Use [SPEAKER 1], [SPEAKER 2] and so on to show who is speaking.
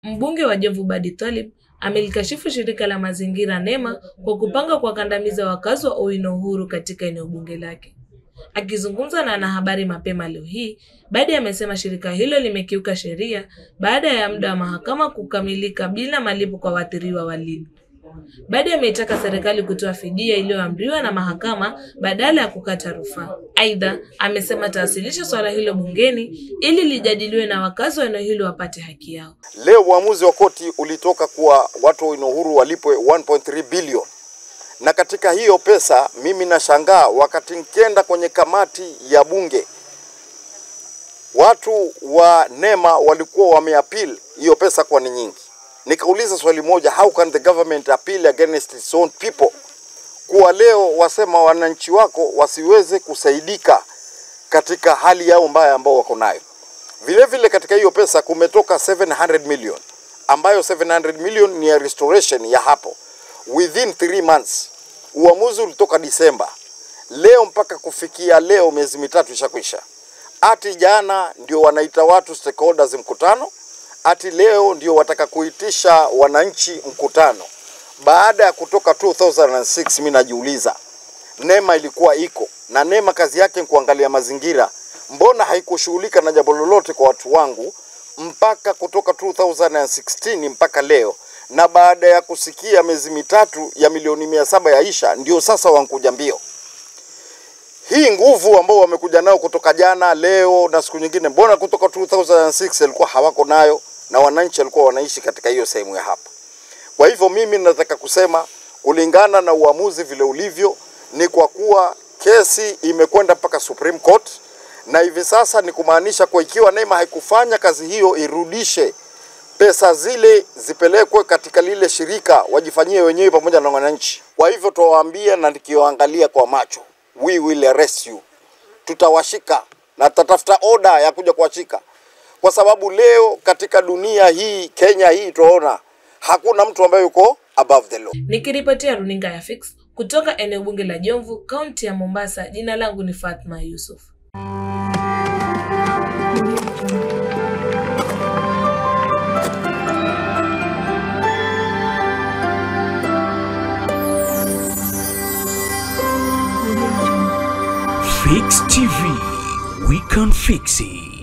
[SPEAKER 1] Mbunge wa Jomvu Badi Twalib amelikashifu shirika la mazingira NEMA kwa kupanga kuwakandamiza wakazi wa Owino Uhuru katika eneo bunge lake. Akizungumza na wanahabari mapema leo hii, Badi amesema shirika hilo limekiuka sheria baada ya muda wa mahakama kukamilika bila malipo kwa waathiriwa wa Lindi. Badi ameitaka serikali kutoa fidia iliyoamriwa na mahakama badala ya kukata rufaa. Aidha, amesema atawasilisha swala hilo bungeni ili lijadiliwe na wakazi wa eneo hilo wapate haki yao.
[SPEAKER 2] Leo uamuzi wa koti ulitoka kuwa watu wa Owino Uhuru walipwe 1.3 billion. Na katika hiyo pesa mimi nashangaa wakati nikienda kwenye kamati ya bunge watu wa NEMA walikuwa wameappeal hiyo pesa kwa ni nyingi. Nikauliza swali moja, how can the government appeal against its own people? Kuwa leo wasema wananchi wako wasiweze kusaidika katika hali yao mbaya ambao wako nayo. Vile vile katika hiyo pesa kumetoka 700 million ambayo 700 million ni ya restoration ya hapo within 3 months. Uamuzi ulitoka Disemba. Leo mpaka kufikia leo miezi mitatu ishakwisha. Ati jana ndio wanaita watu stakeholders mkutano. Ati leo ndio wataka kuitisha wananchi mkutano. Baada ya kutoka 2006 mimi najiuliza, NEMA ilikuwa iko na NEMA kazi yake ni kuangalia mazingira. Mbona haikushughulika na jambo lolote kwa watu wangu mpaka kutoka 2016 mpaka leo? Na baada ya kusikia miezi mitatu ya milioni 700 yaisha ndio sasa wankuja mbio. Hii nguvu ambao wamekuja nao kutoka jana, leo na siku nyingine, mbona kutoka 2006 walikuwa hawako nayo na wananchi walikuwa wanaishi katika hiyo sehemu ya hapa. Kwa hivyo mimi nataka kusema kulingana na uamuzi vile ulivyo ni kwa kuwa kesi imekwenda mpaka Supreme Court, na hivi sasa ni kumaanisha kwa ikiwa NEMA haikufanya kazi hiyo irudishe pesa zile zipelekwe katika lile shirika wajifanyie wenyewe pamoja na wananchi. Kwa hivyo tuwaambia na nikioangalia kwa macho, we will arrest you. Tutawashika na tatafuta order ya kuja kuwashika. Kwa sababu leo katika dunia hii, Kenya hii, tunaona hakuna mtu ambaye yuko above the law.
[SPEAKER 1] Nikiripotia runinga ya Fix kutoka eneo bunge la Jomvu, kaunti ya Mombasa, jina langu ni Fatma Yusuf.
[SPEAKER 3] Fix TV, we can fix it.